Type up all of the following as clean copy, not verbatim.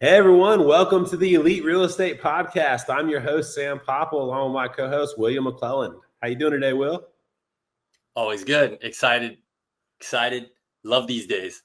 Hey everyone, welcome to the Elite Real Estate Podcast. I'm your host, Sam Popple, along with my co-host, William McClellan. How you doing today, Will? Always good. Excited. Love these days.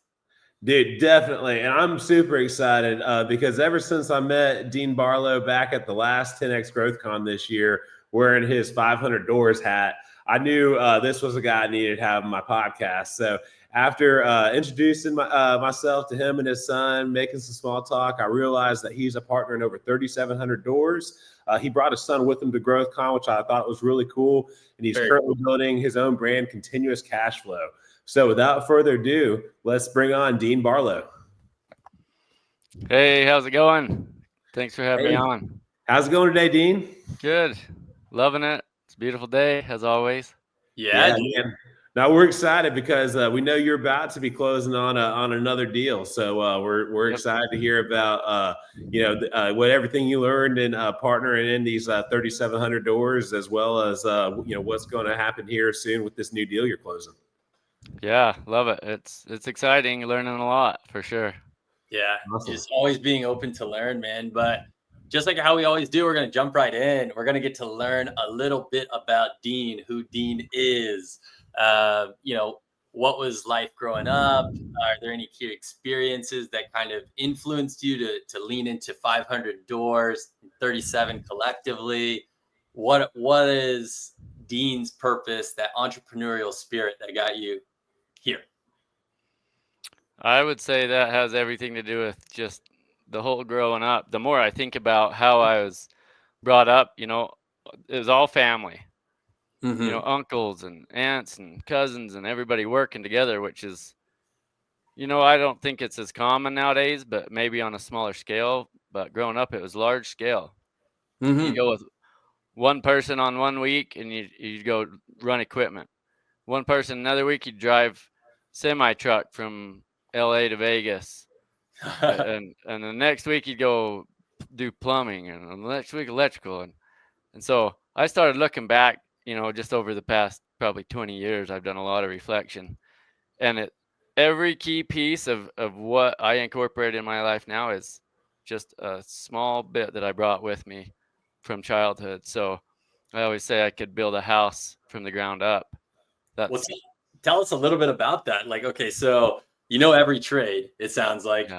Dude, definitely. And I'm super excited because ever since I met Dean Barlow back at the last 10X Growth Con this year, wearing his 500 Doors hat, I knew this was a guy I needed to have on my podcast. So after introducing myself to him and his son, making some small talk, I realized that he's a partner in over 3,700 doors. He brought his son with him to Growth Con, which I thought was really cool. And he's currently building his own brand, Continuous Cash Flow. So without further ado, let's bring on Dean Barlow. Hey, how's it going? Thanks for having me on. How's it going today, Dean? Good. Loving it. It's a beautiful day, as always. Yeah, man. Now we're excited because we know you're about to be closing on another deal. So we're excited to hear about what everything you learned in partnering in these 3,700 doors, as well as what's going to happen here soon with this new deal you're closing. Yeah, love it. It's exciting, learning a lot for sure. Yeah, awesome. Just always being open to learn, man. But just like how we always do, we're going to jump right in. We're going to get to learn a little bit about Dean, who Dean is. What was life growing up? Are there any key experiences that kind of influenced you to lean into 500 doors, 37 collectively? What is Dean's purpose, that entrepreneurial spirit that got you here? I would say that has everything to do with just the whole growing up. The more I think about how I was brought up, it was all family. Mm-hmm. Uncles and aunts and cousins and everybody working together, which is, I don't think it's as common nowadays, but maybe on a smaller scale. But growing up, it was large scale. Mm-hmm. You go with one person on one week and you go run equipment. One person another week, you drive semi truck from LA to Vegas. and the next week you'd go do plumbing, and the next week electrical. And so I started looking back, just over the past probably 20 years, I've done a lot of reflection. And every key piece of what I incorporate in my life now is just a small bit that I brought with me from childhood. So I always say I could build a house from the ground up. Tell us a little bit about that. Like, okay, so every trade, it sounds like,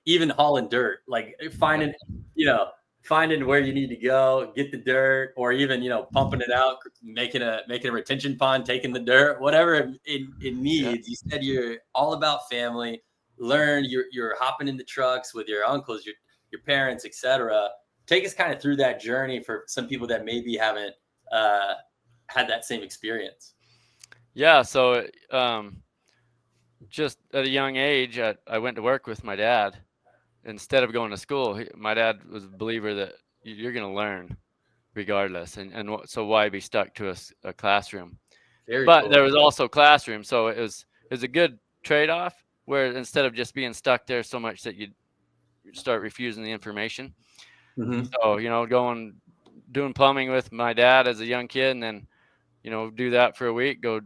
even hauling dirt, like finding where you need to go, get the dirt, or even, pumping it out, making a retention pond, taking the dirt, whatever it needs. You said you're all about family, you're hopping in the trucks with your uncles, your parents, etc. Take us kind of through that journey for some people that maybe haven't had that same experience. Yeah. So, just at a young age, I went to work with my dad instead of going to school. My dad was a believer that you're going to learn regardless. So why be stuck to a classroom? But cool. There was also classroom. So it was a good trade-off where instead of just being stuck there so much that you start refusing the information. Mm-hmm. So, doing plumbing with my dad as a young kid, and then, do that for a week, go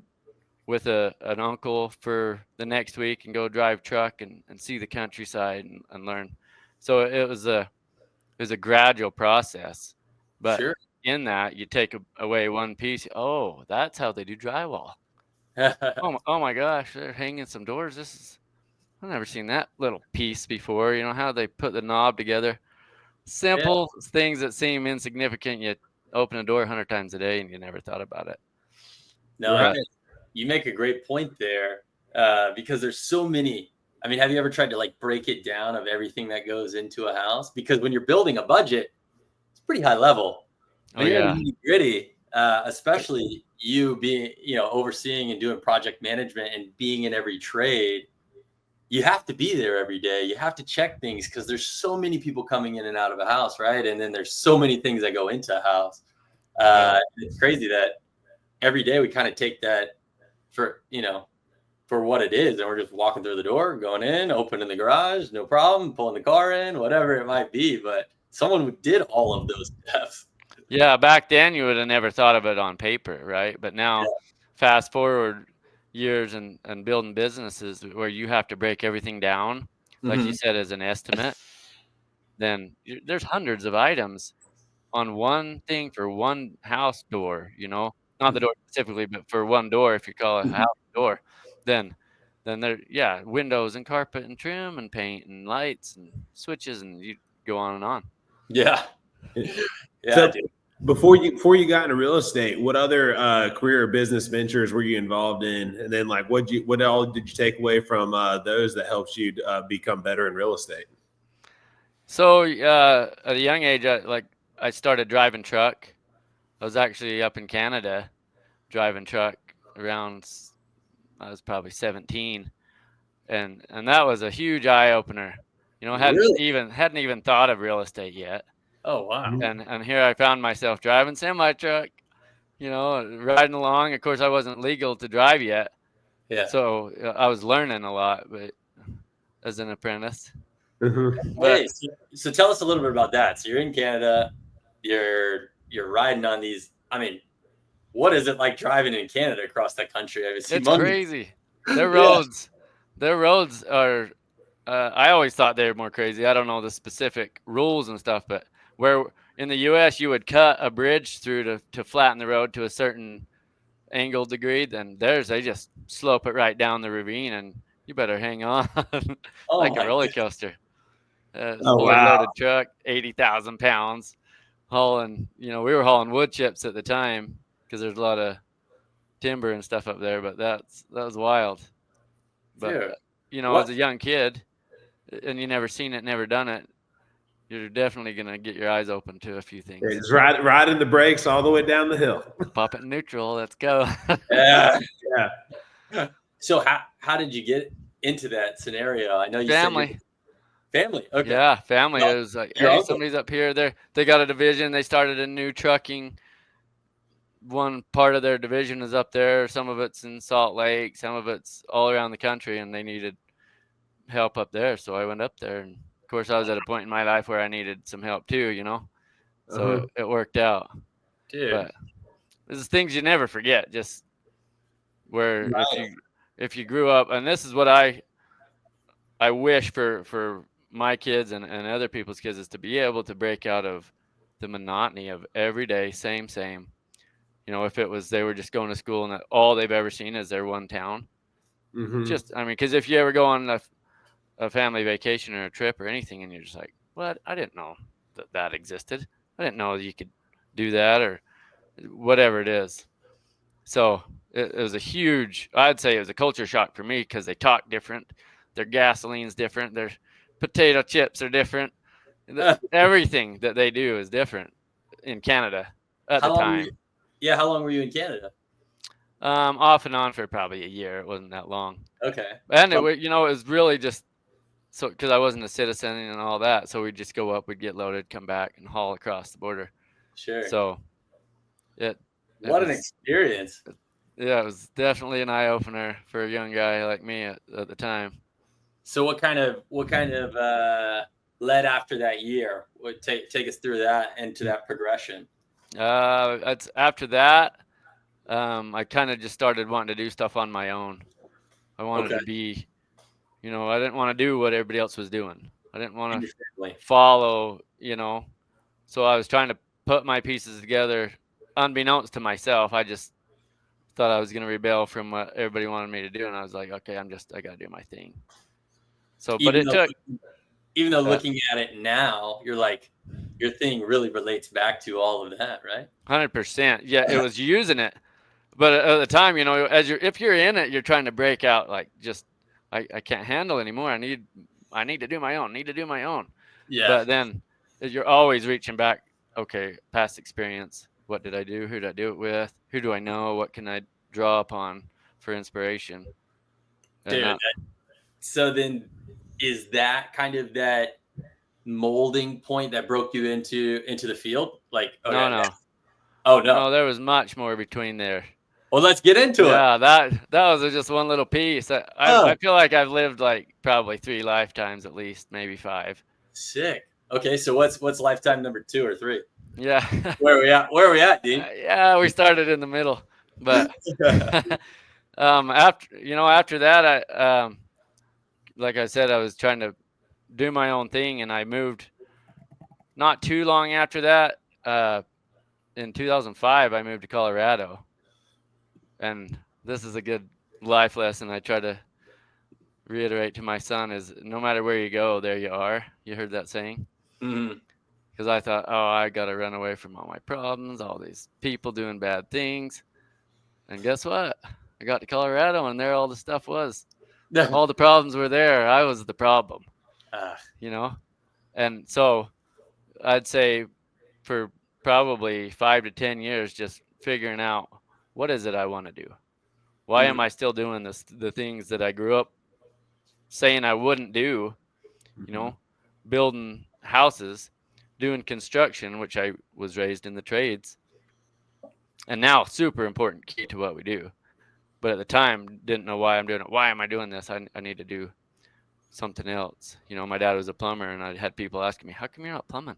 with an uncle for the next week and go drive truck and see the countryside and learn. So it was a gradual process, but sure. In that you take away one piece. Oh, that's how they do drywall. oh my gosh, they're hanging some doors. I've never seen that little piece before. How they put the knob together. Simple things that seem insignificant. You open a door 100 times a day and you never thought about it. No, you make a great point there, because there's so many. I mean, have you ever tried to break it down of everything that goes into a house? Because when you're building a budget, it's pretty high level. But you're nitty gritty, especially you being, overseeing and doing project management and being in every trade. You have to be there every day. You have to check things because there's so many people coming in and out of a house, right? And then there's so many things that go into a house. It's crazy that every day we kind of take that for what it is, and we're just walking through the door, going in, opening the garage, no problem, pulling the car in, whatever it might be. But someone did all of those steps. Yeah, back then you would have never thought of it on paper, right? But now, fast forward years and building businesses where you have to break everything down, like you said, as an estimate. then there's hundreds of items on one thing for one house door, not the door specifically, but for one door, if you call it a house door, then there, yeah, windows and carpet and trim and paint and lights and switches, and you go on and on. Yeah. Yeah, So dude. before you got into real estate, what other career or business ventures were you involved in? And then like what all did you take away from those that helped you become better in real estate? So at a young age, I started driving truck. I was actually up in Canada driving truck around, I was probably 17, and that was a huge eye opener. Hadn't Really? even thought of real estate yet. Oh, wow. And here I found myself driving semi truck, riding along. Of course, I wasn't legal to drive yet, Yeah. so I was learning a lot, but as an apprentice. Hey, so tell us a little bit about that. So you're in Canada, you're riding on these. I mean, what is it like driving in Canada across that country? I mean, It's crazy. Their roads are. I always thought they were more crazy. I don't know the specific rules and stuff, but where in the U.S. you would cut a bridge through to flatten the road to a certain angle degree, then they just slope it right down the ravine, and you better hang on like a roller coaster. Fully loaded truck, 80,000 pounds, hauling. We were hauling wood chips at the time because there's a lot of timber and stuff up there, but that was wild. But as a young kid, and you never seen it, never done it, you're definitely gonna get your eyes open to a few things. Just riding the brakes all the way down the hill. Pop it in neutral. Let's go. Yeah. So how did you get into that scenario? I know you family. Family. Okay. Yeah, family. It was like, hey, somebody's up here. They got a division. They started a new trucking. One part of their division is up there. Some of it's in Salt Lake. Some of it's all around the country, and they needed help up there. So I went up there, and of course I was at a point in my life where I needed some help too, so it worked out. Dude. But there's things you never forget, just where if you grew up, and this is what I wish for my kids and other people's kids, is to be able to break out of the monotony of every day, same. If it was they were just going to school and all they've ever seen is their one town. Because if you ever go on a family vacation or a trip or anything, and you're just like, what? I didn't know that existed. I didn't know you could do that or whatever it is. So it was I'd say it was a culture shock for me because they talk different. Their gasoline's different. Their potato chips are different. Everything that they do is different in Canada at the time. How long were you in Canada? Off and on for probably a year. It wasn't that long. Okay. And it was really just so because I wasn't a citizen and all that. So we'd just go up, we'd get loaded, come back, and haul across the border. Sure. So what an experience. Yeah, it was definitely an eye opener for a young guy like me at the time. So what kind of led after that year? Take us through that into that progression. After that, I kind of just started wanting to do stuff on my own. I wanted to be, I didn't want to do what everybody else was doing. I didn't want to follow, So I was trying to put my pieces together, unbeknownst to myself. I just thought I was going to rebel from what everybody wanted me to do, and I was like, okay, I got to do my thing. So, even though looking at it now, you're like, your thing really relates back to all of that, right? 100%. Yeah, it was using it, but at the time, if you're in it, you're trying to break out. Like, just I can't handle anymore. I need to do my own. Yeah. But then you're always reaching back. Okay, past experience. What did I do? Who did I do it with? Who do I know? What can I draw upon for inspiration? Dude, so then is that kind of that molding point that broke you into the field? Like, no, there was much more between there. Well, let's get into it. Yeah, that was just one little piece. I feel like I've lived like probably 3 lifetimes at least, maybe 5. Sick. Okay, so what's lifetime number 2 or 3? Yeah. Where are we at, Dean? Yeah, we started in the middle, but after that, I like I said, I was trying to do my own thing, and I moved not too long after that, in 2005, I moved to Colorado. And this is a good life lesson I try to reiterate to my son is no matter where you go, there you are. You heard that saying? Mm-hmm. Because I thought, oh, I got to run away from all my problems, all these people doing bad things. And guess what? I got to Colorado, and there all the stuff was. All the problems were there. I was the problem, you know? And so I'd say for probably 5 to 10 years, just figuring out what is it I want to do? Why am I still doing this? The things that I grew up saying I wouldn't do, you know, building houses, doing construction, which I was raised in the trades, and now super important key to what we do. But at the time, didn't know why I'm doing it. Why am I doing this? I need to do something else. You know, my dad was a plumber, and I had people asking me, how come you're not plumbing?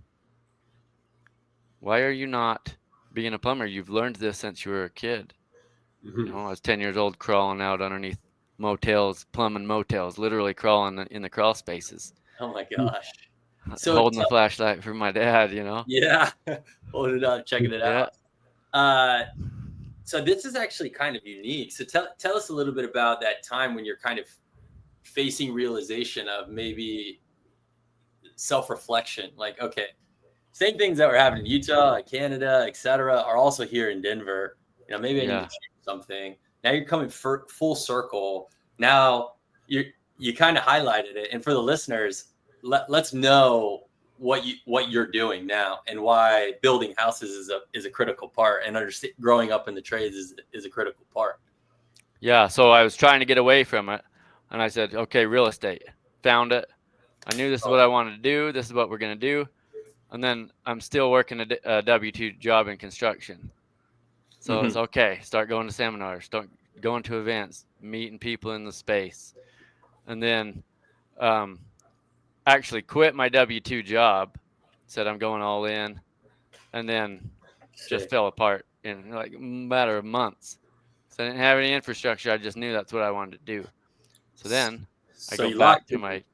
Why are you not being a plumber? You've learned this since you were a kid. You know, I was 10 years old crawling out underneath motels, plumbing motels, literally crawling in the crawl spaces. Oh my gosh. So holding the flashlight for my dad, you know? Yeah. Holding it up, checking it out. So this is actually kind of unique. So tell us a little bit about that time when you're kind of facing realization of maybe self-reflection. Like, okay, same things that were happening in Utah, Canada, etc., are also here in Denver. You know, maybe I need to change something. Now you're coming full circle. Now you kind of highlighted it, and for the listeners, let's know what you're doing now and why building houses is a critical part, and growing up in the trades is a critical part. Yeah. So I was trying to get away from it, and I said, okay, real estate. Found it. I knew this is what I wanted to do. This is what we're going to do. And then I'm still working a W-2 job in construction. So it's okay. Start going to seminars, start going to events, meeting people in the space. And then actually quit my W-2 job, said I'm going all in, and then just fell apart in like a matter of months. So I didn't have any infrastructure. I just knew that's what I wanted to do. So then I go back to my...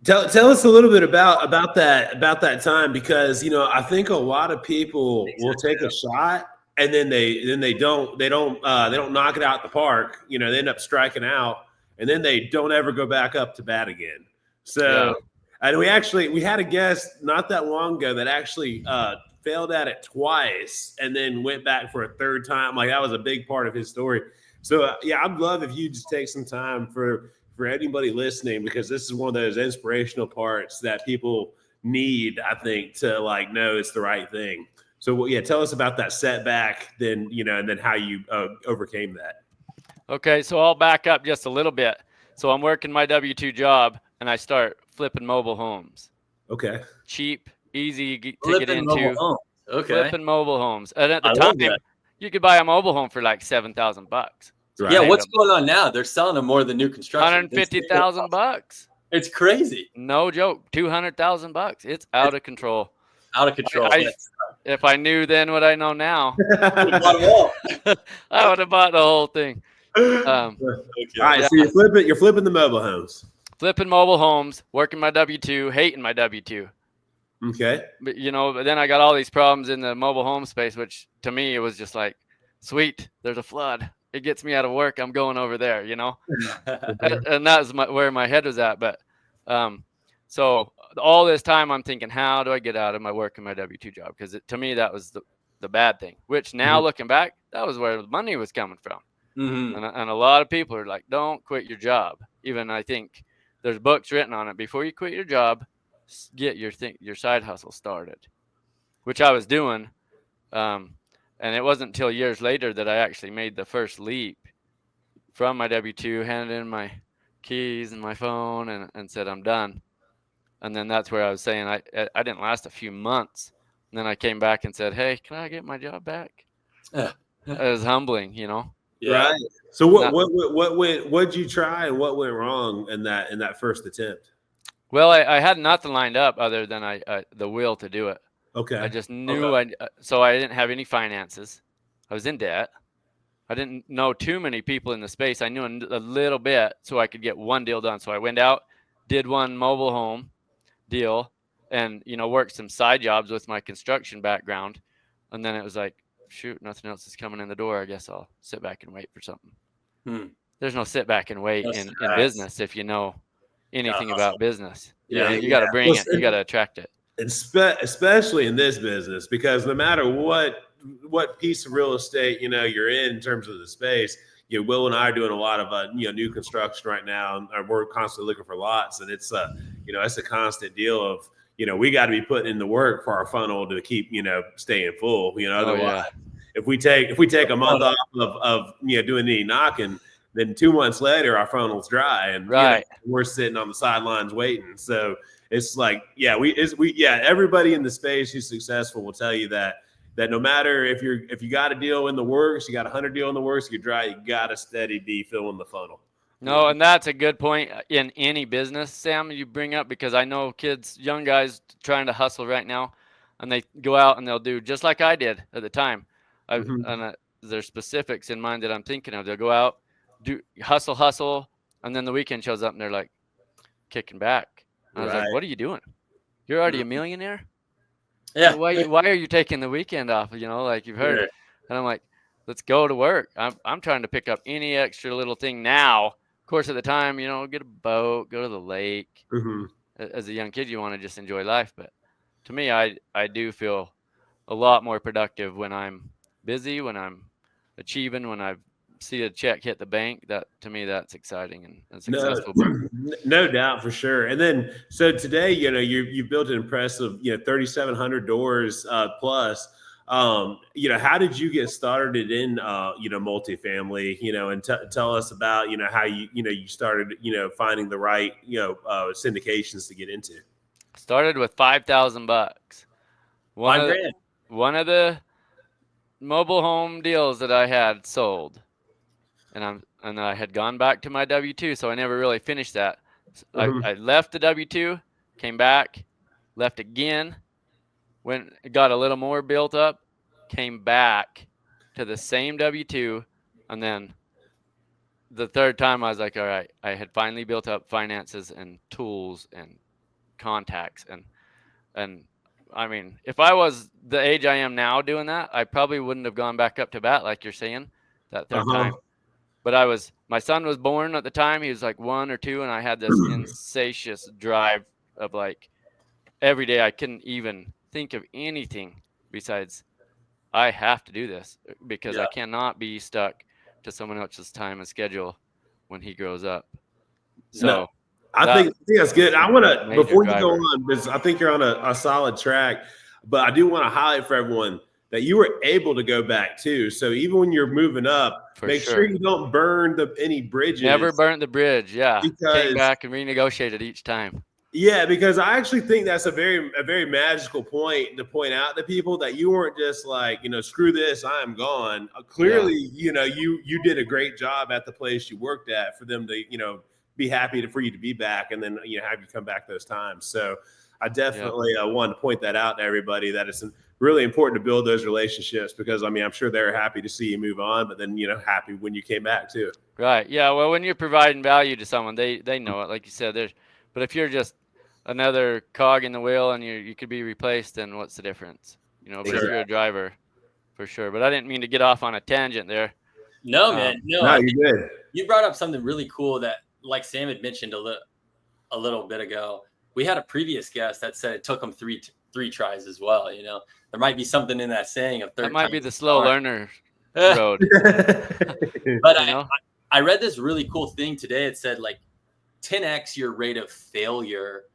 Tell us a little bit about that time, because I think a lot of people will take a shot and then they don't knock it out the park. They end up striking out, and then they don't ever go back up to bat again. So, and we had a guest not that long ago that actually failed at it twice and then went back for a third time. Like, that was a big part of his story. So I'd love if you just take some time for anybody listening, because this is one of those inspirational parts that people need, I think, to know it's the right thing. So tell us about that setback, then, and then how you overcame that. Okay, so I'll back up just a little bit. So I'm working my W-2 job, and I start flipping mobile homes. Okay. Cheap, easy to get into. Okay. Flipping mobile homes. And at the time, you could buy a mobile home for like $7,000. Right. Yeah, what's going on now? They're selling them more than new construction. $150,000. It's crazy. No joke. $200,000. It's out of control. Out of control. If I knew then what I know now, I would have bought the whole thing. All right, so you're flipping the mobile homes. Flipping mobile homes, working my W-2, hating my W-2. Okay. But but then I got all these problems in the mobile home space, which to me it was just like, sweet, there's a flood. It gets me out of work. I'm going over there, and that's where my head was at. But so all this time I'm thinking, how do I get out of my work and my W-2 job? Because to me that was the bad thing. Which now looking back, that was where the money was coming from. And a lot of people are like, don't quit your job. Even I think there's books written on it. Before you quit your job, get your side hustle started, which I was doing. And it wasn't until years later that I actually made the first leap from my W-2, handed in my keys and my phone, and said, I'm done. And then that's where I was saying I didn't last a few months. And then I came back and said, hey, can I get my job back? It was humbling, Yeah. Right. So what'd you try and what went wrong in that first attempt? Well, I had nothing lined up other than the will to do it. Okay. I just knew so I didn't have any finances. I was in debt. I didn't know too many people in the space. I knew a little bit so I could get one deal done. So I went out, did one mobile home deal, and, worked some side jobs with my construction background. And then it was like, shoot, nothing else is coming in the door. I guess I'll sit back and wait for something. There's no sit back and wait in business if you know anything about business. Yeah. You got to bring it. You got to attract it. Especially in this business, because no matter what piece of real estate you're in terms of the space, Will and I are doing a lot of new construction right now, and we're constantly looking for lots, and it's it's a constant deal of we got to be putting in the work for our funnel to keep staying full. Otherwise, if we take a month off of doing any knocking, then 2 months later our funnel's dry, and we're sitting on the sidelines waiting. So it's like, everybody in the space who's successful will tell you that no matter if you got a deal in the works, you got 100 deal in the works, you're dry, you got to steady be filling the funnel. No, and that's a good point in any business, Sam, you bring up, because I know kids, young guys trying to hustle right now, and they go out and they'll do just like I did at the time. And there's specifics in mind that I'm thinking of. They'll go out, do hustle, and then the weekend shows up and they're like kicking back. I was like, what are you doing? You're already a millionaire? Yeah. So why are you taking the weekend off? Like you've heard. Yeah. And I'm like, let's go to work. I'm trying to pick up any extra little thing now. Of course, at the time, get a boat, go to the lake. As a young kid, you want to just enjoy life. But to me, I do feel a lot more productive when I'm busy, when I'm achieving, when I see a check hit the bank. That to me, that's exciting and successful. No doubt, for sure. And then so today, you've built an impressive 3,700 doors plus. How did you get started in multifamily? And tell us about how you started finding the right syndications to get into. Started with $5,000. One of the mobile home deals that I had sold, and I had gone back to my W-2, so I never really finished that. I left the W-2, came back, left again, got a little more built up, came back to the same W-2, and then the third time I was like, all right, I had finally built up finances and tools and contacts, and I mean, if I was the age I am now doing that, I probably wouldn't have gone back up to bat like you're saying that third time. But my son was born at the time. He was like 1 or 2, and I had this insatious drive of like every day I couldn't even think of anything besides I have to do this because I cannot be stuck to someone else's time and schedule when he grows up. So I think that's good. I want to, before you go on, because I think you're on a solid track, but I do want to highlight for everyone that you were able to go back too. So even when you're moving up, make sure you don't burn any bridges. Never burnt the bridge. Yeah. Came back and renegotiated each time. Yeah, because I actually think that's a very magical point to point out to people that you weren't just like, screw this, I am gone. Clearly, you did a great job at the place you worked at for them to, be happy for you to be back, and then have you come back those times. So I definitely wanted to point that out to everybody, that it's really important to build those relationships, because I'm sure they're happy to see you move on, but then happy when you came back too. Right. Yeah. Well, when you're providing value to someone, they know it, like you said. But if you're just another cog in the wheel and you could be replaced, then what's the difference? But if you're a driver, for sure. But I didn't mean to get off on a tangent there. No, man. No, you're good. You brought up something really cool that, like Sam had mentioned a little bit ago. We had a previous guest that said it took him three tries as well. There might be something in that saying of third. That might be the slow learner road. But I read this really cool thing today. It said like 10x your rate of failure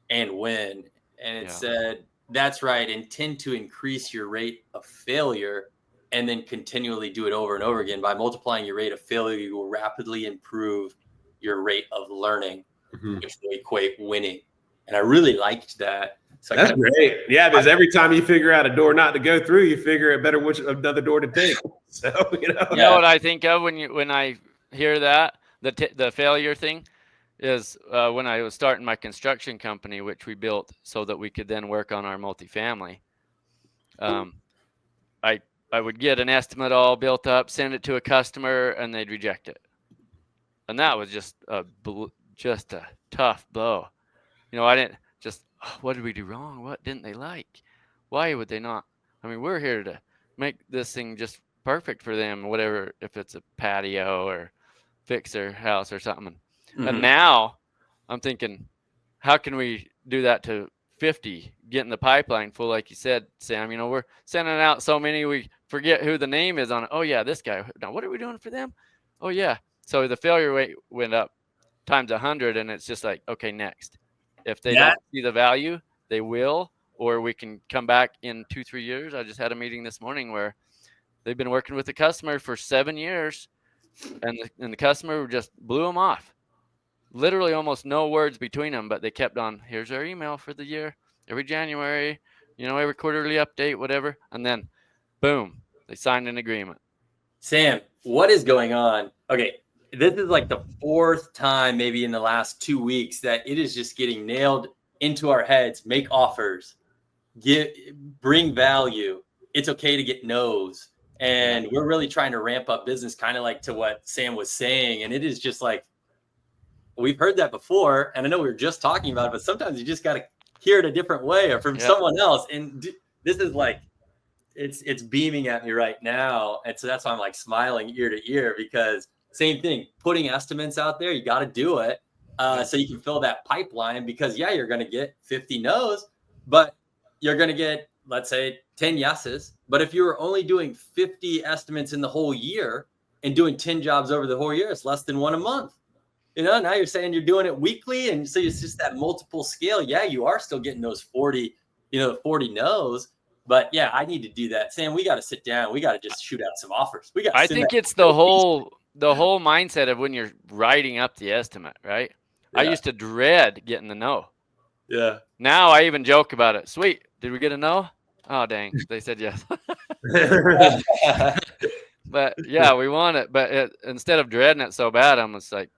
and win. And it said, that's right, intend to increase your rate of failure and then continually do it over and over again. By multiplying your rate of failure, you will rapidly improve your rate of learning, which will equate winning. And I really liked that. So that's great. Yeah, because every time you figure out a door not to go through, you figure it better which another door to take. So You know what I think of when I hear that, the failure thing is when I was starting my construction company, which we built so that we could then work on our multifamily. I would get an estimate all built up, send it to a customer, and they'd reject it. And that was just a tough blow. what did we do wrong? What didn't they like? Why would they not? I mean, we're here to make this thing just perfect for them, whatever, if it's a patio or fix their house or something. And now I'm thinking, how can we do that to 50, getting the pipeline full, like you said, Sam? We're sending out so many, we forget who the name is on it. Oh, yeah, this guy. Now, what are we doing for them? Oh, yeah. So the failure rate went up times 100, and it's just like, okay, next. If they don't see the value, they will, or we can come back in 2-3 years. I just had a meeting this morning where they've been working with the customer for 7 years, and the customer just blew them off. Literally almost no words between them, but they kept on, here's our email for the year, every January, every quarterly update, whatever. And then, boom, they signed an agreement. Sam, what is going on? Okay, this is like the 4th time maybe in the last 2 weeks that it is just getting nailed into our heads. Make offers, bring value. It's okay to get no's. And we're really trying to ramp up business, kind of like to what Sam was saying. And it is just like, we've heard that before. And I know we were just talking about it, but sometimes you just got to hear it a different way or from someone else. And this is like, it's beaming at me right now. And so that's why I'm like smiling ear to ear, because same thing, putting estimates out there, you got to do it. So you can fill that pipeline, because you're going to get 50 no's, but you're going to get, let's say, 10 yeses. But if you were only doing 50 estimates in the whole year and doing 10 jobs over the whole year, it's less than 1 a month. Now you're saying you're doing it weekly. And so it's just that multiple scale. Yeah, you are still getting those 40 no's. But I need to do that. Sam, we got to sit down. We got to just shoot out some offers. I think it's the whole mindset of when you're writing up the estimate, right? Yeah. I used to dread getting the no. Yeah. Now I even joke about it. Sweet. Did we get a no? Oh, dang. They said yes. But we want it. But instead of dreading it so bad, I'm just like,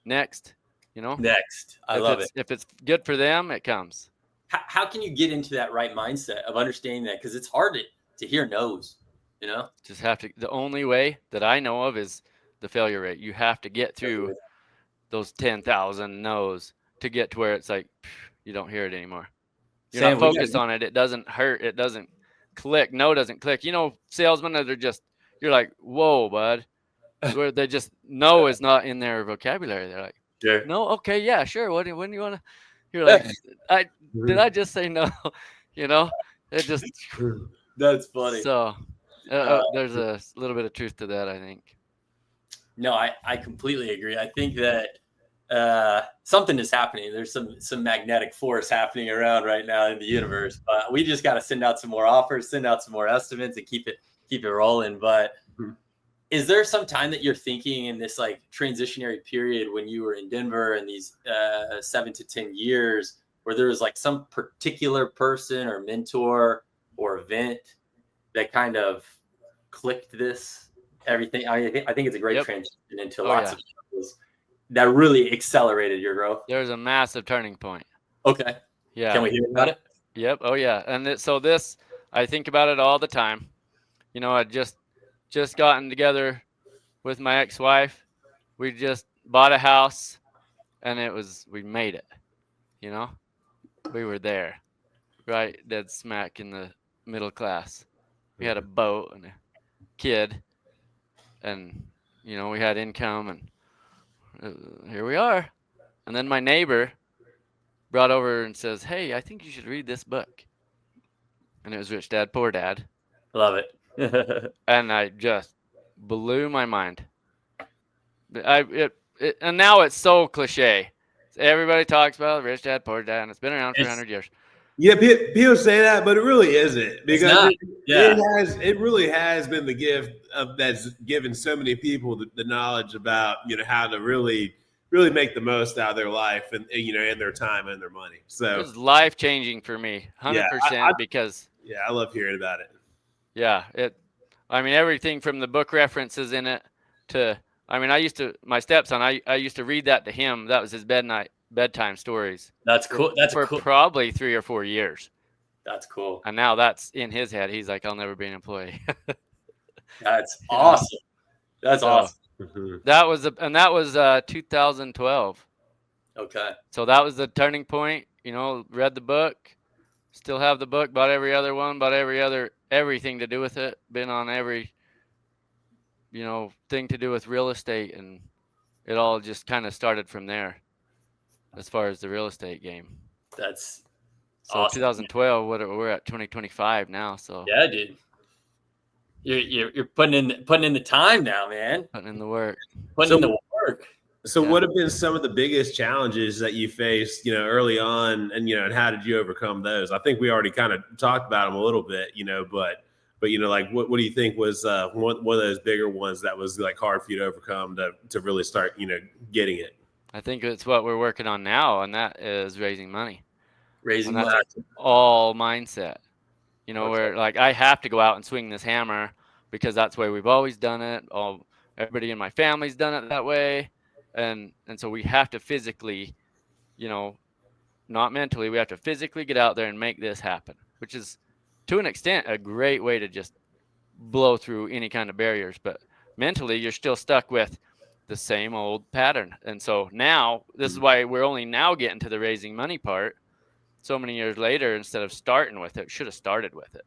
next, Next. I love it. If it's good for them, it comes. How can you get into that right mindset of understanding that? Because it's hard to hear no's, Just have to. The only way that I know of is the failure rate. You have to get through those 10,000 no's to get to where it's like, you don't hear it anymore. You're not focused on it. It doesn't hurt. It doesn't click. No doesn't click. Salesmen that are just, you're like, whoa, bud. Where they just, no is not in their vocabulary. They're like, sure. No, okay, yeah, sure. When do you want to? You're like, did I just say no? It just. That's funny. So there's a little bit of truth to that, I think. No, I completely agree. I think that something is happening. There's some magnetic force happening around right now in the universe, but we just got to send out some more offers, send out some more estimates, and keep it rolling. But is there some time that you're thinking in this like transitionary period when you were in Denver and these 7 to 10 years where there was like some particular person or mentor or event that kind of clicked everything? I think it's a great transition into lots of shows that really accelerated your growth. There's a massive turning point. Okay. Yeah. Can we hear about it? Yep. Oh yeah. And so I think about it all the time. I just gotten together with my ex-wife. We just bought a house, and we made it. We were there, right, dead smack in the middle class. We had a boat and a kid, and we had income, and here we are. And then my neighbor brought over and says, "Hey, I think you should read this book." And it was Rich Dad Poor Dad. Love it. And I just blew my mind. And now it's so cliche. Everybody talks about Rich Dad Poor Dad, and it's been around for 100 years. Yeah, people say that, but it really isn't, because it really has been the gift that's given so many people the knowledge about how to really make the most out of their life and and their time and their money. So it was life changing for me, 100%. Because I love hearing about it. Yeah, everything from the book references in it to, my stepson, I used to read that to him. That was his bedtime stories. That's cool. That's for cool. Probably 3 or 4 years. That's cool. And now that's in his head. He's like, I'll never be an employee. That's awesome. That's awesome. That was 2012. Okay. So that was the turning point. read the book, still have the book, bought every other one, bought everything to do with it, been on every, thing to do with real estate, and it all just kind of started from there as far as the real estate game. That's so awesome. 2012, we're at 2025 now, so yeah, dude. You're putting in the time now, man. Putting in the work. So what have been some of the biggest challenges that you faced, early on, and how did you overcome those? I think we already kind of talked about them a little bit, but like what do you think was one of those bigger ones that was like hard for you to overcome to really start, getting it? I think it's what we're working on now, and that is raising money. Raising money. That's all mindset. Where like I have to go out and swing this hammer because that's the way we've always done it. Everybody in my family's done it that way. And so we have to physically, not mentally, we have to physically get out there and make this happen, which is to an extent a great way to just blow through any kind of barriers. But mentally, you're still stuck with the same old pattern. And so now this is why we're only now getting to the raising money part so many years later. Instead of starting with it, should have started with it.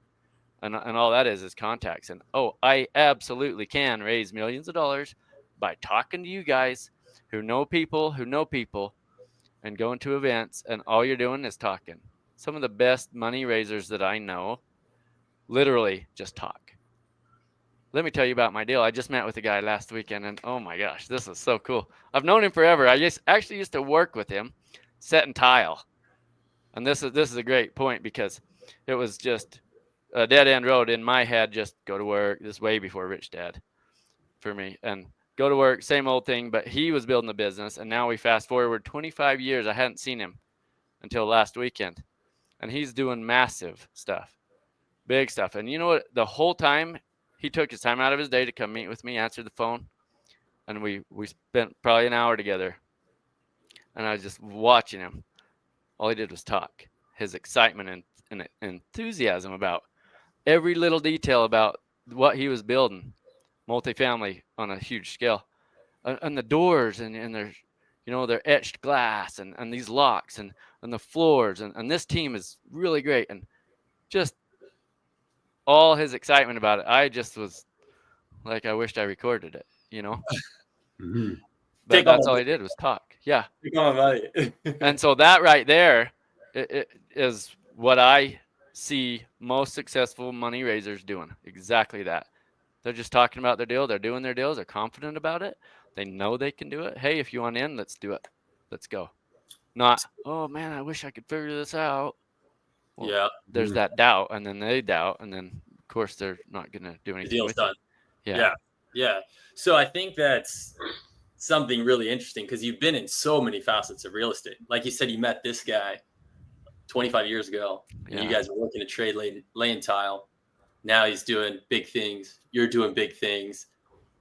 And all that is contacts. And I absolutely can raise millions of dollars by talking to you guys who know people and going to events, and all you're doing is talking. Some of the best money raisers that I know literally just talk. Let me tell you about my deal. I just met with a guy last weekend, and oh my gosh, this is so cool. I've known him forever. I actually used to work with him setting tile. And this is a great point because it was just a dead end road in my head. Just go to work. This is way before Rich Dad for me. And go to work, same old thing. But he was building a business, and now we fast forward 25 years. I hadn't seen him until last weekend. And he's doing massive stuff, big stuff. And you know what? The whole time, he took his time out of his day to come meet with me, answer the phone. And we spent probably an hour together. And I was just watching him. All he did was talk. His excitement and enthusiasm about every little detail about what he was building, multifamily on a huge scale, and the doors and their, they're etched glass and these locks and the floors and this team is really great, and just all his excitement about it. I just was like, I wished I recorded it, Mm-hmm. But that's all he did was talk. Yeah. And so that right there it is what I see most successful money raisers doing. Exactly that. They're just talking about their deal. They're doing their deals. They're confident about it. They know they can do it. Hey, if you want in, let's do it. Let's go. Not, oh man, I wish I could figure this out. Well, yeah. There's that doubt, and then they doubt, and then of course they're not going to do anything. The deal's done. Yeah. So I think that's something really interesting because you've been in so many facets of real estate. Like you said, you met this guy 25 years ago, and you guys were working a trade laying tile. Now he's doing big things. You're doing big things.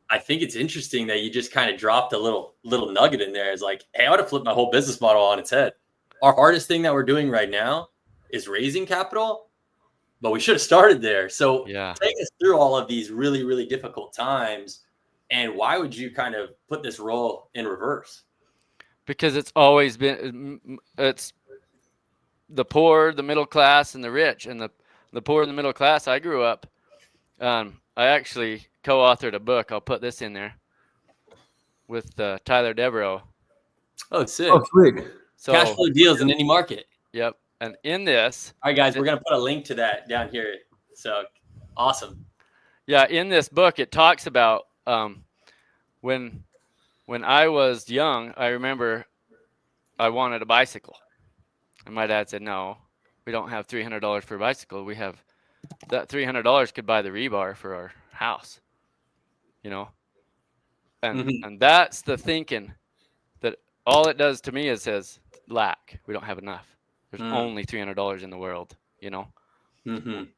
I think it's interesting that you just kind of dropped a little nugget in there. It's like, hey, I would have flipped my whole business model on its head. Our hardest thing that we're doing right now is raising capital, but we should have started there. So take us through all of these really, really difficult times. And why would you kind of put this role in reverse? Because it's always been, it's the poor, the middle class, and the rich. And the poor and the middle class, I grew up. I actually co-authored a book. I'll put this in there with Tyler Devereaux. Oh, sick. Oh, sweet. So, cash flow deals in any market. Yep. And in this. All right, guys, we're going to put a link to that down here. So awesome. Yeah. In this book, it talks about when I was young, I remember I wanted a bicycle. And my dad said, no, we don't have $300 for a bicycle. We have that $300 could buy the rebar for our house, and that's the thinking that all it does to me is says lack. We don't have enough. There's only $300 in the world,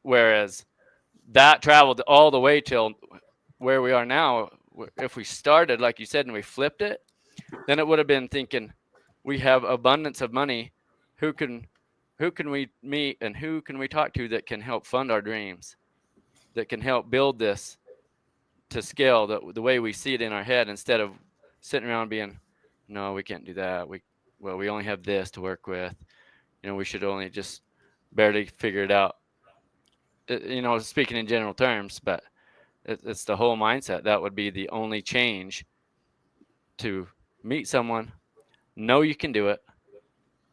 Whereas that traveled all the way till where we are now. If we started, like you said, and we flipped it, then it would have been thinking we have abundance of money. Who can we meet and who can we talk to that can help fund our dreams, that can help build this to scale the way we see it in our head, instead of sitting around being, no, we can't do that. We only have this to work with. we should only just barely figure it out. Speaking in general terms, but it's the whole mindset. That would be the only change, to meet someone, know you can do it,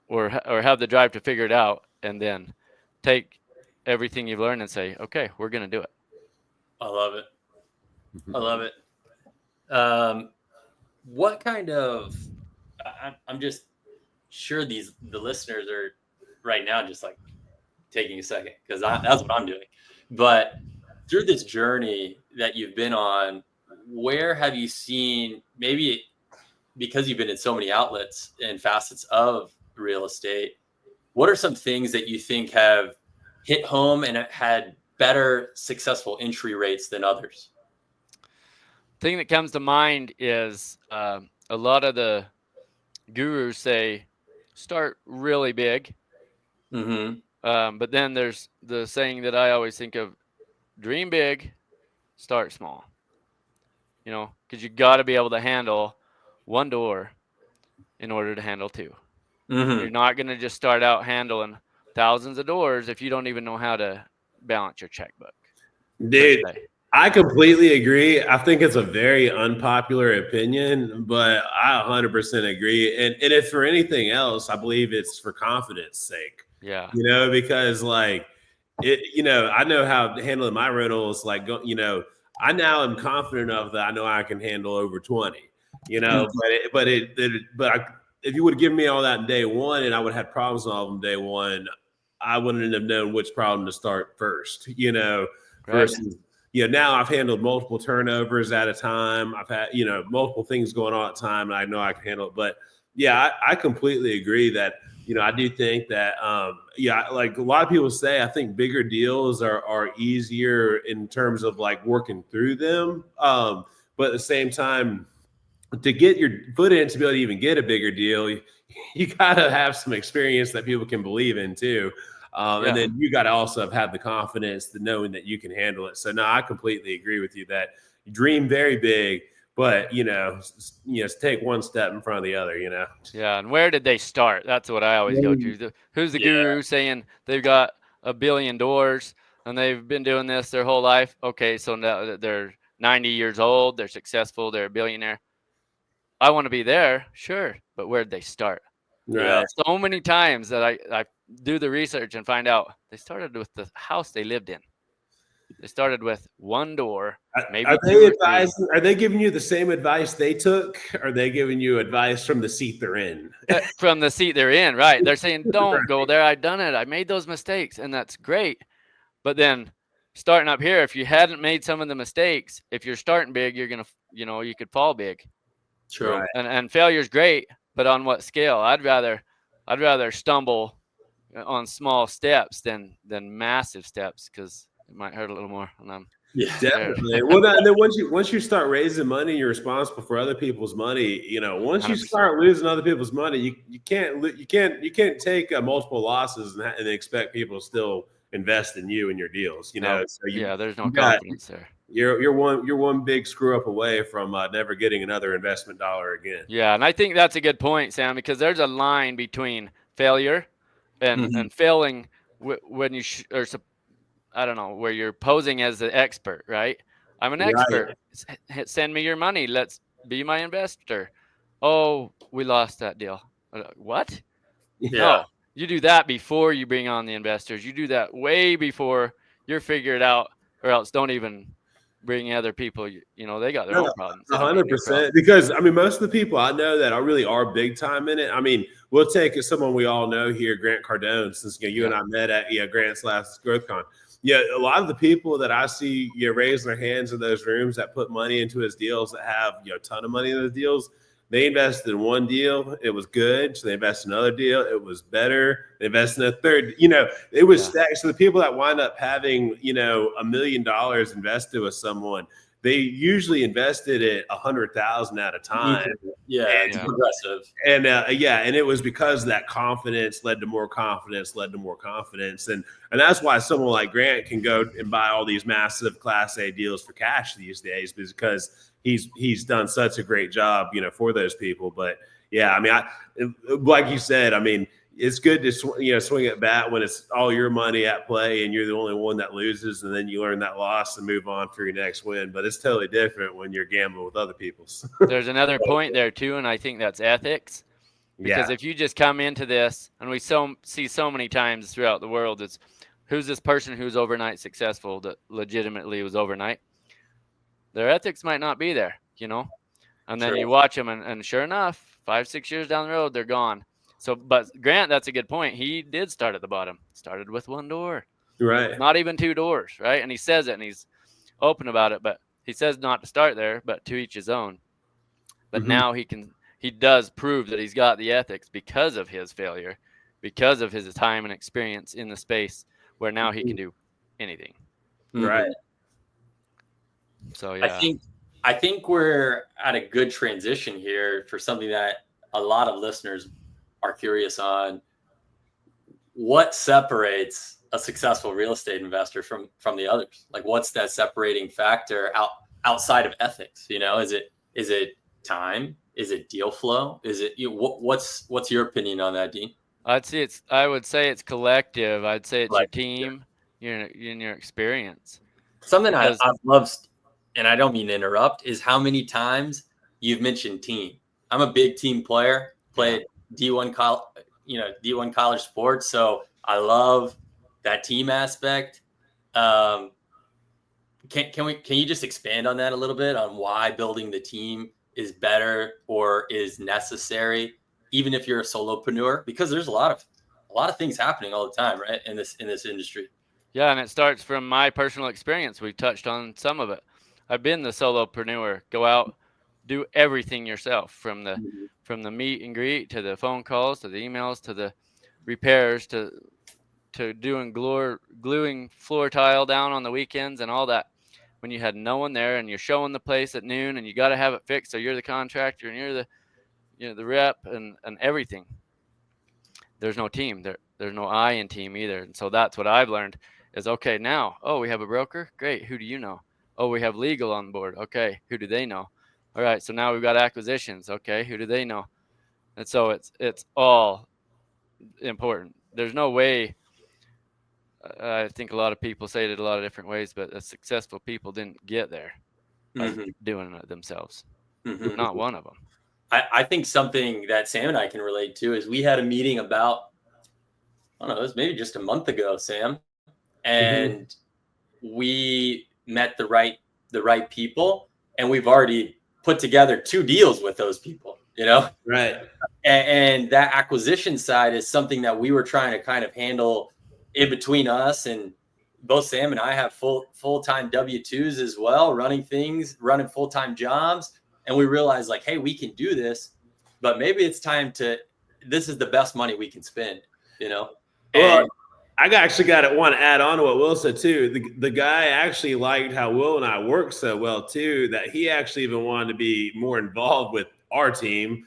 or have the drive to figure it out, and then take everything you've learned and say, okay, we're going to do it. I love it. I love it. What kind of, I'm just sure the listeners are right now just like taking a second, because that's what I'm doing. But through this journey that you've been on, where have you seen, maybe because you've been in so many outlets and facets of real estate, what are some things that you think have hit home and had better successful entry rates than others? Thing that comes to mind is a lot of the gurus say start really big. But then there's the saying that I always think of: dream big, start small. Because you got to be able to handle one door in order to handle two. You're not going to just start out handling thousands of doors if you don't even know how to balance your checkbook. Dude, I completely agree. I think it's a very unpopular opinion, but I 100% agree. And if for anything else, I believe it's for confidence sake. Yeah. Because like I know how handling my rentals, like, I now am confident enough that I know I can handle over 20, but if you would have given me all that in day one and I would have had problems on all of them day one, I wouldn't have known which problem to start first, versus, now I've handled multiple turnovers at a time. I've had, multiple things going on at a time, and I know I can handle it. But yeah, I completely agree that, I do think that, like a lot of people say, I think bigger deals are easier in terms of like working through them. But at the same time, to get your foot in to be able to even get a bigger deal, you got to have some experience that people can believe in too. And then you got to also have had the confidence to knowing that you can handle it. So no, I completely agree with you that you dream very big, but take one step in front of the other, Yeah. And where did they start? That's what I always go to. Who's the guru saying they've got 1 billion doors and they've been doing this their whole life? Okay. So now they're 90 years old. They're successful. They're a billionaire. I want to be there. Sure. But where'd they start? Right. So many times that I do the research and find out they started with the house they lived in. They started with one door, maybe Are they giving you the same advice they took? Or are they giving you advice from the seat they're in? From the seat they're in, right? They're saying, don't go there. I've done it. I made those mistakes, and that's great. But then starting up here, if you hadn't made some of the mistakes, if you're starting big, you're going to, you could fall big. True. Right. And failure's great, but on what scale? I'd rather stumble on small steps than massive steps, because it might hurt a little more. And definitely. Well, and then once you start raising money, you're responsible for other people's money. Once 100%. You start losing other people's money, you can't take multiple losses and expect people to still invest in you and your deals. So there's no confidence there. You're one big screw up away from never getting another investment dollar again. Yeah, and I think that's a good point, Sam, because there's a line between failure and failing when you I don't know, where you're posing as the expert, right? I'm an expert. Right. Send me your money. Let's be my investor. Oh, we lost that deal. What? Yeah. No, you do that before you bring on the investors. You do that way before you're figured out, or else don't even bring other people. They got their own problems. 100%. Because most of the people I know that really are big time in it. We'll take someone we all know here, Grant Cardone, since you and I met at Grant's last GrowthCon. Yeah, a lot of the people that I see raising their hands in those rooms that put money into his deals, that have a ton of money in those deals, they invested in one deal, it was good. So they invested in another deal, it was better. They invested in a third, it was stacked. So the people that wind up having $1 million invested with someone, they usually invested it 100,000 at a time. Yeah, it's progressive. And and it was because that confidence led to more confidence, and that's why someone like Grant can go and buy all these massive Class A deals for cash these days, because he's done such a great job, for those people. But yeah, like you said, it's good to swing at bat when it's all your money at play and you're the only one that loses, and then you learn that loss and move on for your next win. But it's totally different when you're gambling with other people's. There's another point there too, and I think that's ethics. Because if you just come into this, and we see so many times throughout the world, it's who's this person who's overnight successful that legitimately was overnight. Their ethics might not be there, and then you watch them, and sure enough, 5-6 years down the road, they're gone. So, but Grant, that's a good point. He did start at the bottom. Started with 1 door, right? Not even 2 doors, right? And he says it, and he's open about it. But he says not to start there, but to each his own. But now he does prove that he's got the ethics because of his failure, because of his time and experience in the space where now he can do anything. Right. So yeah, I think we're at a good transition here for something that a lot of listeners are curious on. What separates a successful real estate investor from the others? Like, what's that separating factor outside of ethics? Is it time? Is it deal flow? Is it what's your opinion on that, Dean? I would say it's collective. I'd say it's your team, your experience. Something I've loved, and I don't mean to interrupt, is how many times you've mentioned team. I'm a big team player. Played D1 college sports, so I love that team aspect. Can you just expand on that a little bit on why building the team is better or is necessary, even if you're a solopreneur? Because there's a lot of things happening all the time, right, in this industry. Yeah, and it starts from my personal experience. We touched on some of it. I've been the solopreneur. Go out, do everything yourself, from the meet and greet to the phone calls to the emails to the repairs to doing gluing floor tile down on the weekends and all that. When you had no one there and you're showing the place at noon and you got to have it fixed, so you're the contractor and you're the rep and everything. There's no team. There's no I in team either. And so that's what I've learned is, okay, now, we have a broker. Great. Who do you know? Oh, we have legal on board. Okay. Who do they know? All right. So now we've got acquisitions. Okay. Who do they know? And so it's all important. There's no way. I think a lot of people say it a lot of different ways, but successful people didn't get there by doing it themselves. Not one of them. I think something that Sam and I can relate to is we had a meeting about, I don't know, it was maybe just a month ago, Sam, and we met the right people, and we've already put together 2 deals with those people, Right. And that acquisition side is something that we were trying to kind of handle in between us, and both Sam and I have full-time W-2s as well, running full-time jobs. And we realized, like, hey, we can do this, but maybe it's time this is the best money we can spend, Well, I actually want to add on to what Will said too. The guy actually liked how Will and I work so well too, that he actually even wanted to be more involved with our team.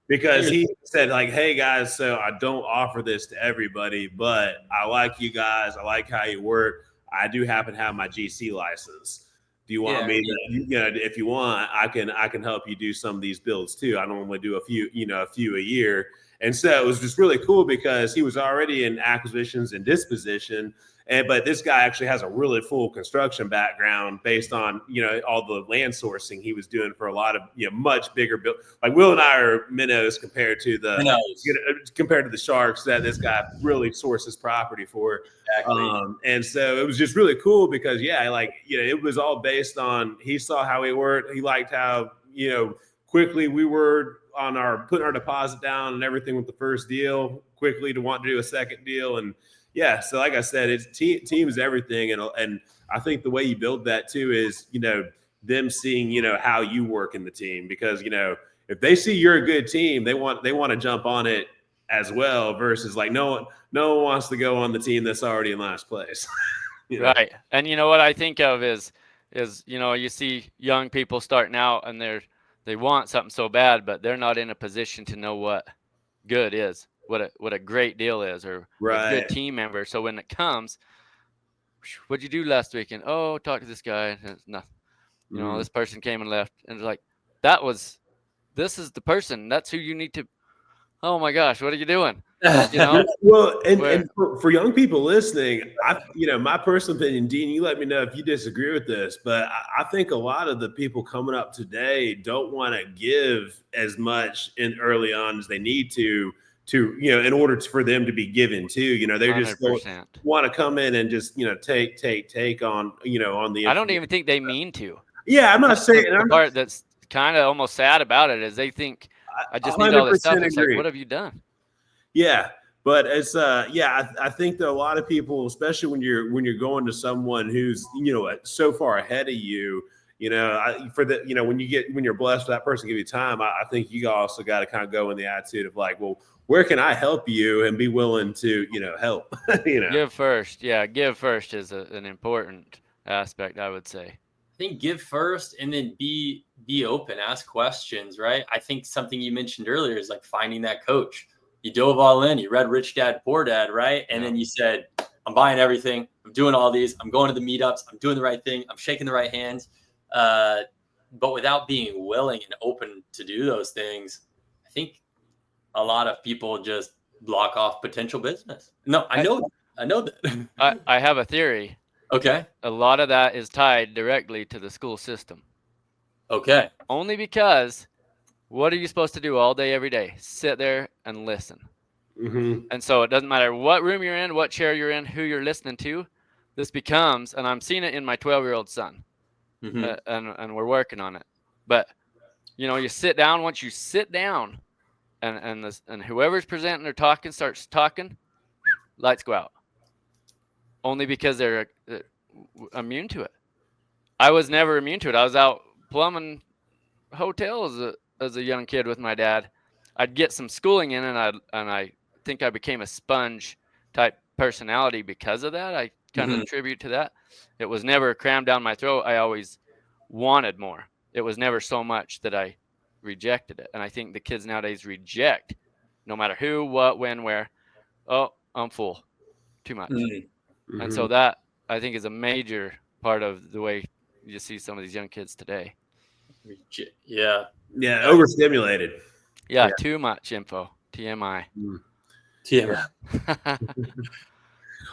Because he said, like, hey guys, so I don't offer this to everybody, but I like you guys. I like how you work. I do happen to have my GC license. Do you want me to, if you want, I can help you do some of these builds too. I normally do a few a year. And so it was just really cool because he was already in acquisitions and disposition. But this guy actually has a really full construction background based on, all the land sourcing he was doing for a lot of, much bigger build. Like Will and I are minnows compared to the sharks that this guy really sources property for. Exactly. And so it was just really cool because, it was all based on, he saw how he worked. He liked how, quickly we were on putting our deposit down and everything with the first deal, quickly to want to do a second deal. And yeah, so like I said, it's team is everything, and I think the way you build that too is them seeing how you work in the team, because if they see you're a good team, they want to jump on it as well, versus like no one wants to go on the team that's already in last place. Right, and what I think of is you see young people starting out and they want something so bad, but they're not in a position to know what good is. What a great deal is, or a good team member. So when it comes, what'd you do last weekend? Oh, talk to this guy. And it's nothing. This person came and left, and it's like, this is the person. That's who you need to oh my gosh, what are you doing? You know, Well, and where for young people listening, my personal opinion, Dean, you let me know if you disagree with this, but I think a lot of the people coming up today don't want to give as much in early on as they need to, in order for them to be given to, they just 100%. want to come in and just, take on, on the I don't information. even think they mean to. Yeah, I'm not That's saying, the part that's kind of almost sad about it is they think I just need all this stuff. 100% It's like, agree. what have you done? Yeah, but it's I think that a lot of people, especially when you're going to someone who's so far ahead of you, when you're blessed, that person give you time. I think you also got to kind of go in the attitude of like, well, where can I help you, and be willing to help. Give first. Yeah, give first is an important aspect, I would say. I think give first and then be open, ask questions, right? I think something you mentioned earlier is like finding that coach. You dove all in, you read Rich Dad Poor Dad, right? And then you said, I'm buying everything, I'm doing all these, I'm going to the meetups, I'm doing the right thing, I'm shaking the right hands. But without being willing and open to do those things, I think a lot of people just block off potential business. No, I know that. I have a theory. Okay. A lot of that is tied directly to the school system. Okay. Only because what are you supposed to do all day, every day? Sit there and listen. Mm-hmm. And so it doesn't matter what room you're in, what chair you're in, who you're listening to. This becomes, and I'm seeing it in my 12-year-old son, and we're working on it. But you sit down. Once you sit down, and whoever's presenting or talking starts talking, lights go out. Only because they're immune to it. I was never immune to it. I was out plumbing hotels as a young kid with my dad. I'd get some schooling in, and I think I became a sponge type personality because of that. I kind of attribute to that. It was never crammed down my throat. I always wanted more. It was never so much that I rejected it. And I think the kids nowadays reject no matter who, what, when, where. Oh, I'm full. Too much. Mm-hmm. And so that, I think, is a major part of the way you see some of these young kids today. Yeah. Yeah, overstimulated. Yeah, too much info. TMI. TMI.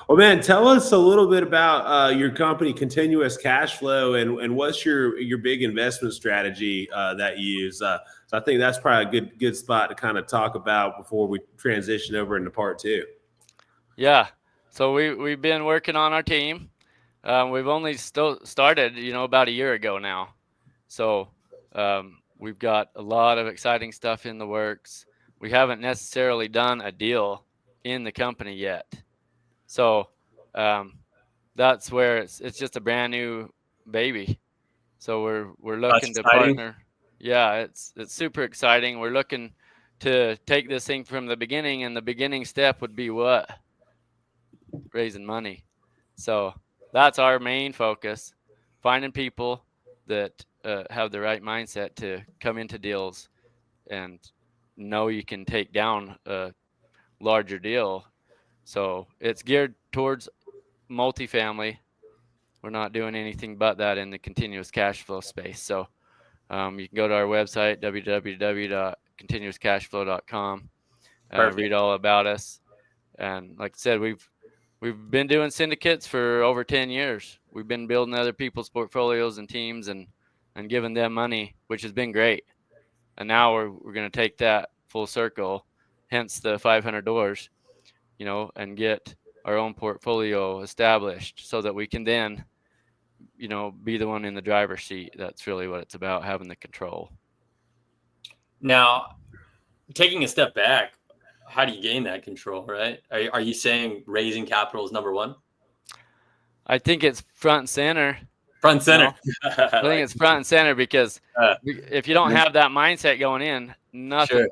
Well, man, tell us a little bit about your company, Continuous Cash Flow, and what's your big investment strategy that you use. So I think that's probably a good spot to kind of talk about before we transition over into part two. Yeah. So we've been working on our team. We've only started, about a year ago now. So we've got a lot of exciting stuff in the works. We haven't necessarily done a deal in the company yet. So that's where it's just a brand new baby. So we're looking to partner. Yeah, it's super exciting. We're looking to take this thing from the beginning, and the beginning step would be what? Raising money. So that's our main focus, finding people that have the right mindset to come into deals and know you can take down a larger deal. So it's geared towards multifamily. We're not doing anything but that in the continuous cash flow space. So you can go to our website, www.continuouscashflow.com, read all about us. And like I said, we've been doing syndicates for over 10 years. We've been building other people's portfolios and teams and giving them money, which has been great. And now we're going to take that full circle, hence the 500 doors, and get our own portfolio established so that we can then, be the one in the driver's seat. That's really what it's about, having the control. Now, taking a step back, how do you gain that control, right? Are you saying raising capital is number one? I think it's front and center. Front and center. I think it's front and center because if you don't have that mindset going in, nothing,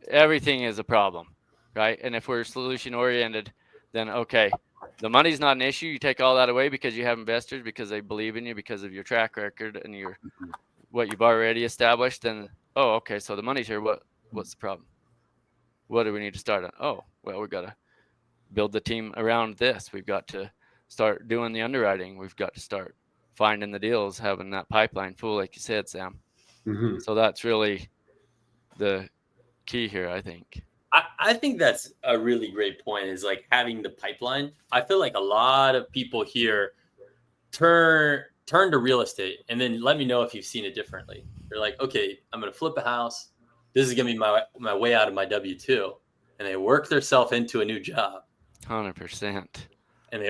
everything is a problem, right? And if we're solution oriented, then okay, the money's not an issue. You take all that away because you have investors, because they believe in you, because of your track record and what you've already established. Then okay, so the money's here. What's the problem? What do we need to start on? Oh, well, we've got to build the team around this. We've got to start doing the underwriting. We've got to start finding the deals, having that pipeline full, like you said, Sam. So that's really the key here, I think. I think that's a really great point, is like having the pipeline. I feel like a lot of people here turn to real estate, and then let me know if you've seen it differently. They're like, okay, I'm going to flip a house. This is going to be my way out of my W-2. And they work themselves into a new job. 100%. And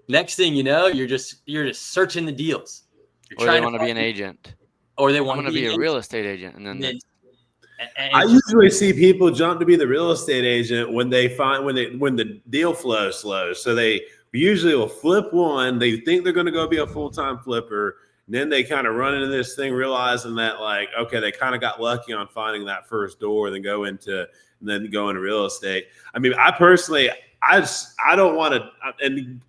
next thing you know, you're just searching the deals. Or they want to be an agent. Or they want to be a real estate agent. And then I usually see people jump to be the real estate agent when the deal flow slows. So they usually will flip one. They think they're going to go be a full-time flipper. And then they kind of run into this thing, realizing that, like, okay, they kind of got lucky on finding that first door, and then go into real estate. I mean, I personally, I don't want to. And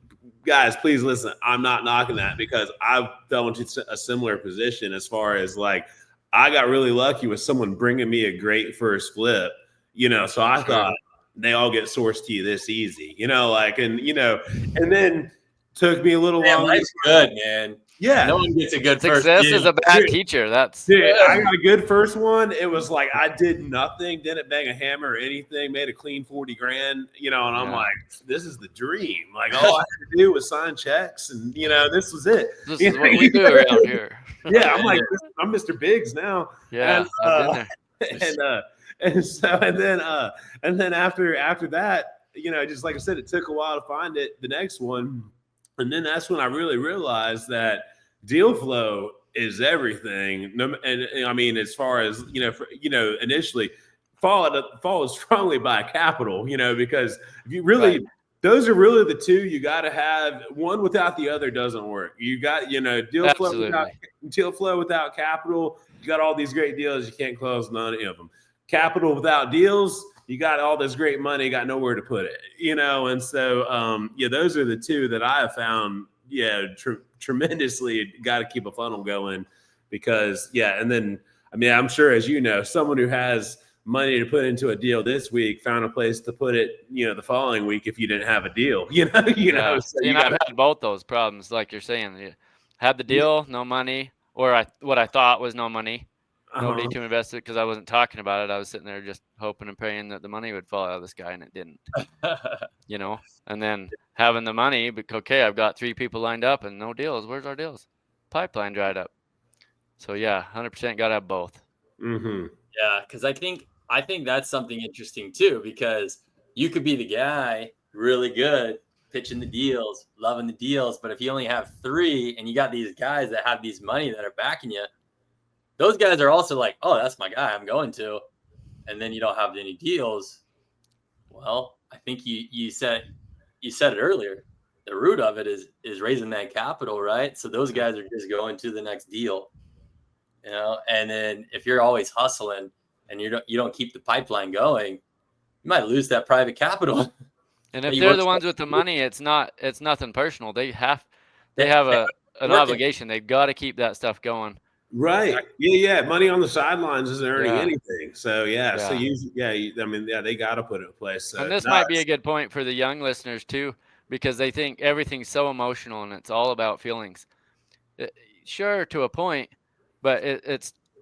guys, please listen. I'm not knocking that, because I fell into a similar position as far as, like, I got really lucky with someone bringing me a great first flip. So I thought they all get sourced to you this easy. And then took me a little longer. Life's good, man. Yeah, no one gets a good success first deal. is a bad teacher. I got a good first one. It was like I did nothing, didn't bang a hammer or anything, made a clean 40 grand, and I'm like, this is the dream. Like, all I had to do was sign checks, and this was it. This is what we do around here. Yeah, I'm like, I'm Mr. Biggs now. Yeah, and then after that, just like I said, it took a while to find it. The next one. And then that's when I really realized that deal flow is everything. And I mean, as far as, initially followed strongly by capital, because if you really, those are really the two you got to have. One without the other doesn't work. You got, deal flow without capital. You got all these great deals. You can't close none of them. Capital without deals, you got all this great money, got nowhere to put it, and so, those are the two that I have found, tremendously got to keep a funnel going, because, and then, I mean, I'm sure, as someone who has money to put into a deal this week found a place to put it, the following week if you didn't have a deal, So I've had both those problems, like you're saying. You had the deal, no money, or what I thought was no money. Nobody to invest it, because I wasn't talking about it. I was sitting there just hoping and praying that the money would fall out of the sky, and it didn't. And then having the money, but okay, I've got 3 people lined up and no deals. Where's our deals? Pipeline dried up. So 100% got to have both. Mm-hmm. Yeah, because I think that's something interesting too, because you could be the guy really good pitching the deals, loving the deals, but if you only have 3 and you got these guys that have these money that are backing you, those guys are also like, oh, that's my guy, I'm going to. And then you don't have any deals. Well, I think you said it earlier. The root of it is raising that capital, right? So those guys are just going to the next deal, And then if you're always hustling and you don't keep the pipeline going, you might lose that private capital. And if they're the ones with the money, it's nothing personal. They have an obligation. They've got to keep that stuff going. Right. Yeah. Money on the sidelines isn't earning anything. So they got to put it in place. So, and this might be a good point for the young listeners too, because they think everything's so emotional and it's all about feelings. Sure, to a point, but a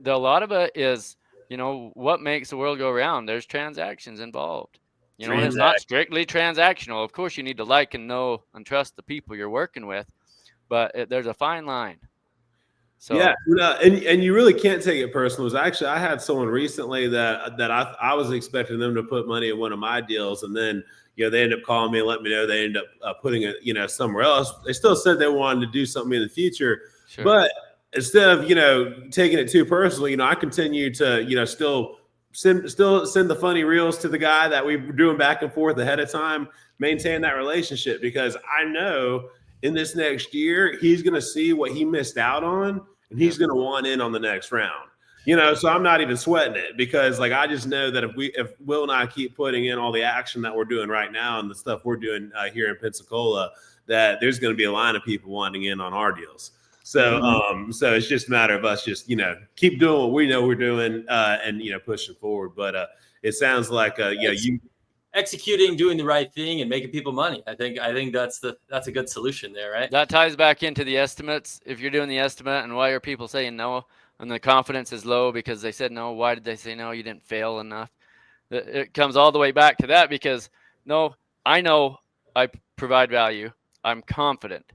lot of it is, what makes the world go around. There's transactions involved. And it's not strictly transactional. Of course, you need to like and know and trust the people you're working with, but there's a fine line. So and you really can't take it personal. I had someone recently that I was expecting them to put money in one of my deals, and then they ended up calling me and let me know they ended up putting it somewhere else. They still said they wanted to do something in the future, but instead of taking it too personally, I continue to still send the funny reels to the guy that we were doing back and forth ahead of time, maintain that relationship, because I know in this next year, he's going to see what he missed out on, and he's going to want in on the next round. So I'm not even sweating it, because I just know that if Will and I keep putting in all the action that we're doing right now and the stuff we're doing here in Pensacola, that there's going to be a line of people wanting in on our deals. So, so it's just a matter of us just, keep doing what we know we're doing, and, pushing forward. But it sounds like, you executing, doing the right thing, and making people money. I think that's a good solution there, right? That ties back into the estimates. If you're doing the estimate and why are people saying no, and the confidence is low because they said no. Why did they say no? You didn't fail enough. It comes all the way back to that because no, I know I provide value. I'm confident.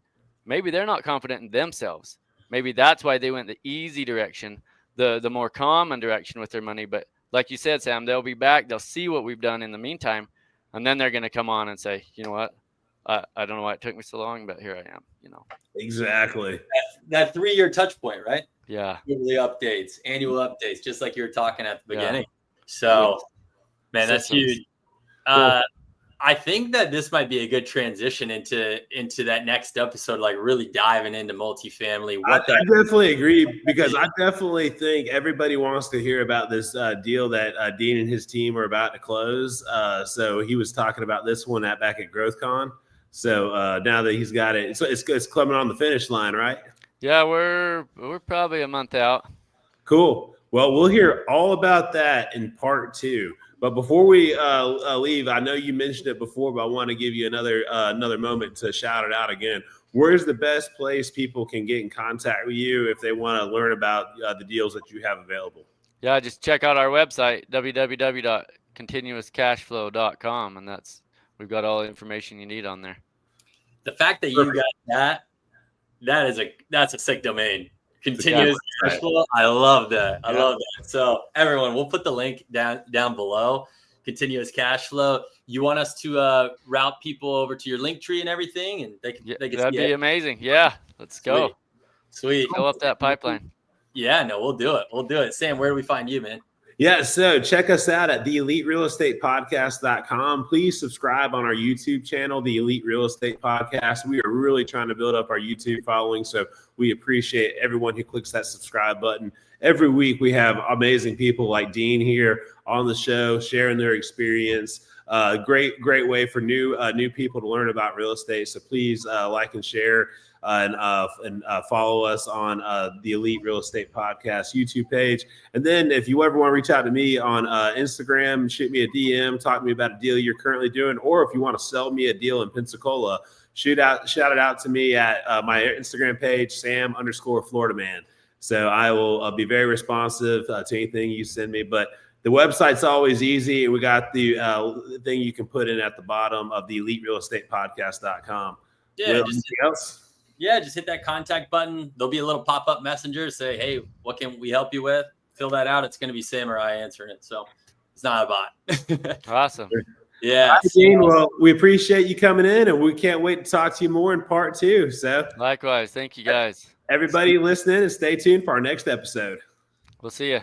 Maybe they're not confident in themselves. Maybe that's why they went the easy direction, the more common direction with their money. But like you said, Sam, they'll be back. They'll see what we've done in the meantime, and then they're going to come on and say, you know what? I don't know why it took me so long, but here I am. Exactly. That 3-year touch point, right? Yeah. Yearly updates, annual updates, just like you were talking at the beginning. So, man, that's huge. Cool. I think that this might be a good transition into that next episode, like really diving into multifamily. I definitely agree because I definitely think everybody wants to hear about this deal that Dean and his team are about to close. So he was talking about this one back at GrowthCon. So now that he's got it, it's coming on the finish line, right? Yeah, we're probably a month out. Cool. Well, we'll hear all about that in part 2. But before we leave, I know you mentioned it before, but I want to give you another moment to shout it out again. Where's the best place people can get in contact with you if they want to learn about the deals that you have available? Yeah, just check out our website, www.continuouscashflow.com, and we've got all the information you need on there. The fact that you got that's a sick domain. Continuous cash flow. I love that. I love that. So everyone, we'll put the link down below. Continuous cash flow. You want us to route people over to your link tree and everything, and they can that'd be amazing. Yeah, let's go. Sweet. Fill up that pipeline. Yeah, no, we'll do it. We'll do it. Sam, where do we find you, man? Yeah, so check us out at theeliterealestatepodcast.com. Please subscribe on our YouTube channel, The Elite Real Estate Podcast. We are really trying to build up our YouTube following, so we appreciate everyone who clicks that subscribe button. Every week we have amazing people like Dean here on the show sharing their experience. Great way for new people to learn about real estate. So please like and share. And follow us on the Elite Real Estate Podcast YouTube page. And then if you ever want to reach out to me on Instagram, shoot me a DM, talk to me about a deal you're currently doing, or if you want to sell me a deal in Pensacola, shout it out to me at my Instagram page, Sam_Florida Man. So I will be very responsive to anything you send me. But the website's always easy. We got the thing you can put in at the bottom of the EliteRealEstatePodcast.com. Yeah. Anything else? Yeah, just hit that contact button. There'll be a little pop-up messenger. Say, hey, what can we help you with? Fill that out. It's going to be Sam or I answering it. So it's not a bot. Awesome. Yeah. Dean, well, we appreciate you coming in, and we can't wait to talk to you more in part 2. So likewise. Thank you, guys. Everybody listening, and stay tuned for our next episode. We'll see you.